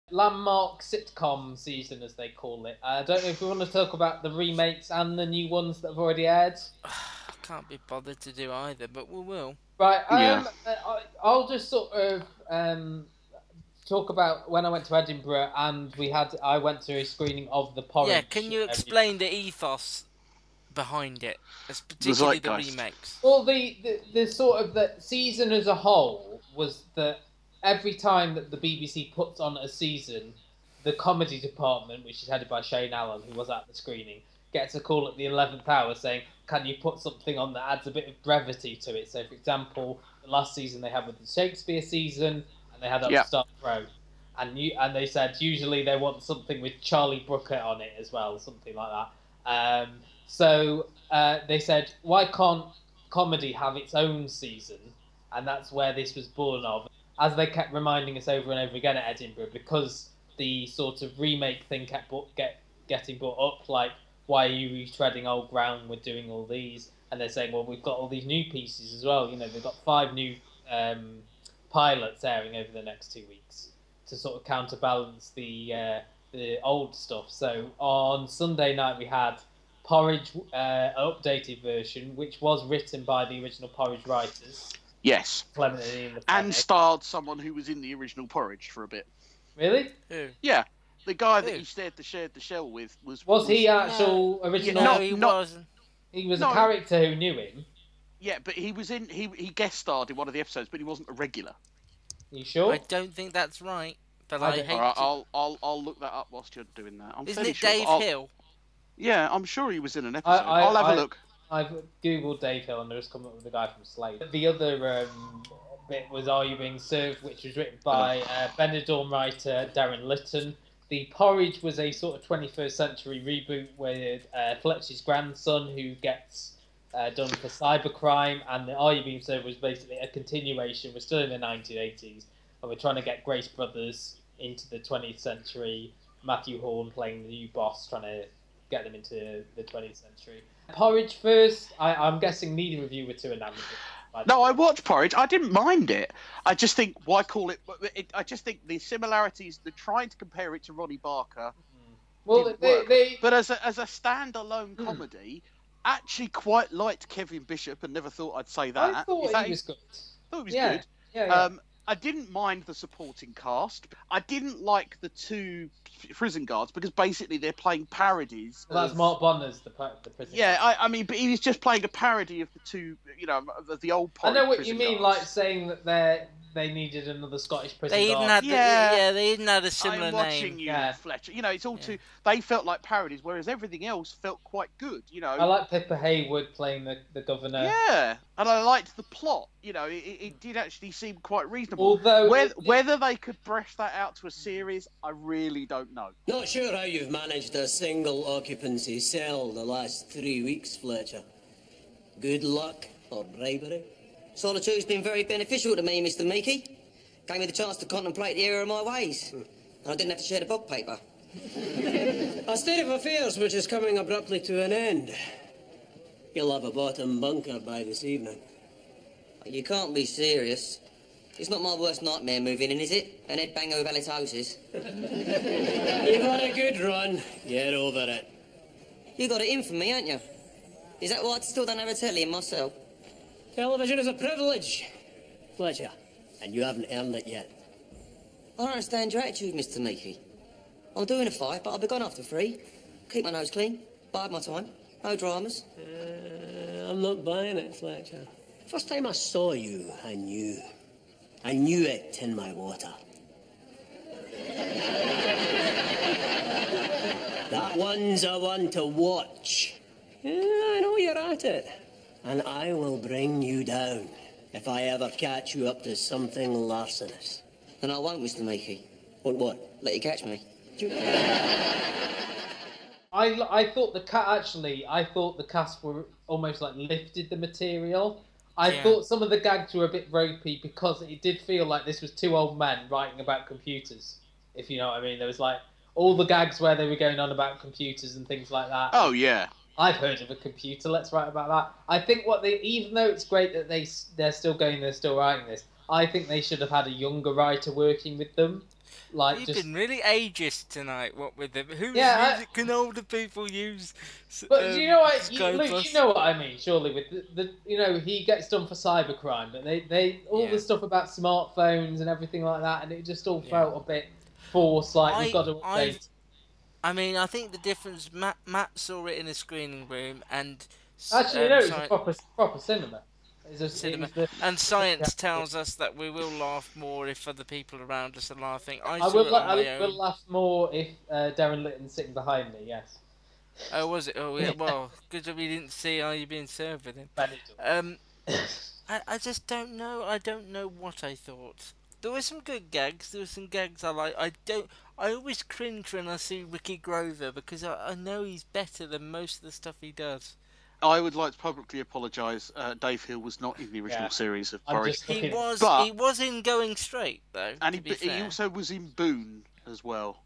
landmark sitcom season, as they call it. I don't know if we want to talk about the remakes and the new ones that have already aired. I can't be bothered to do either, but we will. Right. Yeah. I'll just sort of talk about when I went to Edinburgh and I went to a screening of the Yeah, Porridge. can you explain the ethos behind it, The particularly the zeitgeist. remakes? Well, the sort of the season as a whole was that every time that the BBC puts on a season, the comedy department, which is headed by Shane Allen, who was at the screening, gets a call at the 11th hour saying, "Can you put something on that adds a bit of brevity to it?" So, for example, the last season they had with the Shakespeare season, and they had Yeah. Upstart Crow, and they said usually they want something with Charlie Brooker on it as well, something like that. So they said, why can't comedy have its own season? And that's where this was born of. As they kept reminding us over and over again at Edinburgh, because the sort of remake thing kept getting brought up, like, why are you retreading old ground? We're doing all these. And they're saying, well, we've got all these new pieces as well. You know, they've got 5 new pilots airing over the next 2 weeks to sort of counterbalance the old stuff. So on Sunday night we had Porridge, an updated version, which was written by the original Porridge writers. Yes. Clement and Ian And starred someone who was in the original Porridge for a bit. Really? Who? Yeah. The guy that Who? he shared the shell with was he actual original? No, he wasn't. He was a character who knew him. Yeah, but he was in. He guest starred in one of the episodes, but he wasn't a regular. You sure? I don't think that's right. But I hate. All right, I'll look that up whilst you're doing that. Isn't it sure, Dave Hill? Yeah, I'm sure he was in an episode. I'll have a look. I've googled Dave Hill and just come up with the guy from Slade. The other bit was Are You Being Served, which was written by Benidorm writer Darren Litton. The Porridge was a sort of 21st century reboot with Fletcher's grandson who gets done for cybercrime, and the Are You Being Served was basically a continuation. We're still in the 1980s, and we're trying to get Grace Brothers into the 20th century. Matthew Horn playing the new boss, trying to get them into the 20th century. Porridge first. I'm guessing neither of you were too enamored. No, I watched Porridge. I didn't mind it. I just think, why call it? I just think the similarities, the trying to compare it to Ronnie Barker. Well, but as a standalone comedy, actually quite liked Kevin Bishop and never thought I'd say that. I thought he was good. Thought he was good. Yeah. I didn't mind the supporting cast. I didn't like the 2 prison guards because basically they're playing parodies. Well, that's Mark Bonner's the prison. Yeah, I mean, but he was just playing a parody of the 2, of the old. I know what you mean, guards. like saying that they needed another Scottish prison They guard. even had they even had a similar I'm watching name. you, Fletcher. It's all too. They felt like parodies, whereas everything else felt quite good. I like Pippa Haywood playing the governor. Yeah, and I liked the plot. It did actually seem quite reasonable. Although whether they could breast that out to a series, I really don't know. Not sure how you've managed a single occupancy cell the last 3 weeks, Fletcher. Good luck or bribery? Solitude's been very beneficial to me, Mr. Meeky. Gave me the chance to contemplate the error of my ways. And I didn't have to share the bog paper. A state of affairs which is coming abruptly to an end. You'll have a bottom bunker by this evening. You can't be serious. It's not my worst nightmare moving in, is it? An headbanger with halitosis. You've had a good run. Get over it. You got it in for me, ain't you? Is that why I still don't have a telly in my cell? Television is a privilege, Fletcher, and you haven't earned it yet. I don't understand your attitude, Mr. Meeky. I'm doing a 5, but I'll be gone after 3. Keep my nose clean, bide my time, no dramas. I'm not buying it, Fletcher. First time I saw you, I knew. I knew it in my water. That one's a one to watch. Yeah, I know you're at it. And I will bring you down if I ever catch you up to something larcenous. Then I won't, Mr. Meeky. Won't what? Let you catch me. I thought the cast were almost like lifted the material. I thought some of the gags were a bit ropey because it did feel like this was 2 old men writing about computers, if you know what I mean. There was like all the gags where they were going on about computers and things like that. Oh, yeah. I've heard of a computer, let's write about that. I think even though it's great that they're still writing this, I think they should have had a younger writer working with them. like You've just. been really ageist tonight. What with them? Whose Yeah, music can older people use? But do you know what, Sky Luke? Plus? You know what I mean, surely. With he gets done for cybercrime, but they all the stuff about smartphones and everything like that, and it just all felt a bit forced. Like we've got to update. I mean, I think the difference. Matt saw it in a screening room, and Actually, no, it's a proper cinema. cinema. It was And science tells us that we will laugh more if other people around us are laughing. I saw will. it on my I own. will laugh more if Darren Litton's sitting behind me. Yes. Oh, was it? Oh, yeah. Well, good job we didn't see how you being served with him. I just don't know. I don't know what I thought. There were some good gags. There were some gags I like. I always cringe when I see Ricky Grover because I know he's better than most of the stuff he does. I would like to publicly apologise. Dave Hill was not in the original series of Porridge. He was in Going Straight though. And he also was in Boone as well.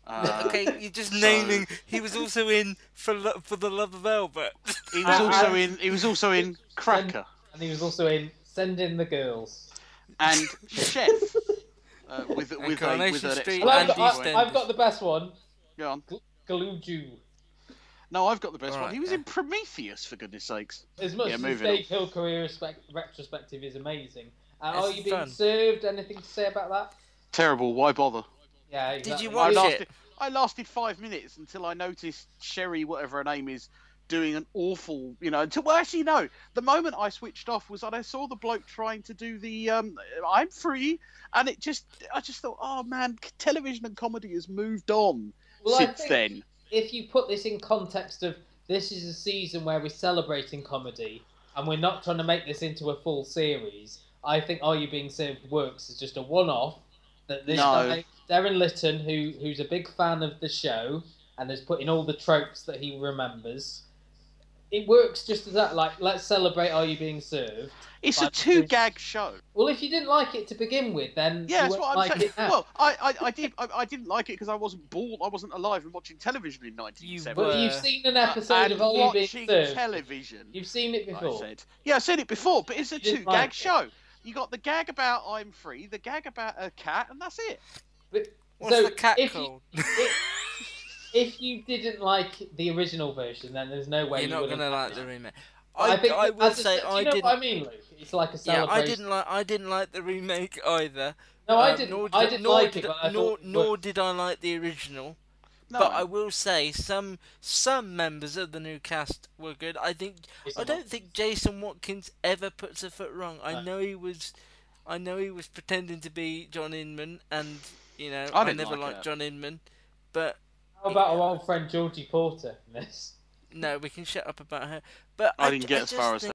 Okay, you're just naming. He was also in For the Love of Albert. He was also in Cracker. And he was also in Send in the Girls. And Chef. with Coronation an Street Well, and I've got the best one. Go on. Galuju. No, I've got the best one. Right, He was in Prometheus, for goodness sakes. As much as Dave Hill career retrospective is amazing. Are you being served? Anything to say about that? Terrible. Why bother? Yeah, exactly. Did you watch it? I lasted 5 minutes until I noticed Sherry, whatever her name is, doing an awful, actually no. The moment I switched off was that I saw the bloke trying to do the I'm free, and I just thought, oh man, television and comedy has moved on since then. If you put this in context of this is a season where we're celebrating comedy and we're not trying to make this into a full series, I think Are You Being Served works as just a one-off. That this guy, Darren Litton, who's a big fan of the show and has put in all the tropes that he remembers, it works just as that. Like, let's celebrate Are You Being Served. It's a two-gag show. Well, if you didn't like it to begin with, then yeah, you that's what won't I'm like saying. it now. Well, I didn't like it because I wasn't born. I wasn't alive and watching television in 1970. But you've seen an episode of Are You Being Served. Television. You've seen it before. I've seen it before, but it's a two-gag show. You got the gag about I'm free, the gag about a cat, and that's it. What's the cat called? If you didn't like the original version, then there's no way you're not going to like the remake. I will say I didn't. What I mean, Luke? It's like a celebration. Yeah, I didn't like the remake either. No, I didn't. I didn't like it. Nor did I like the original. No. But I will say some members of the new cast were good. I don't think Jason Watkins ever puts a foot wrong. I know he was pretending to be John Inman, and I never liked John Inman. But how about our old friend Georgie Porter in this? No, we can shut up about her. But I didn't get as far as that.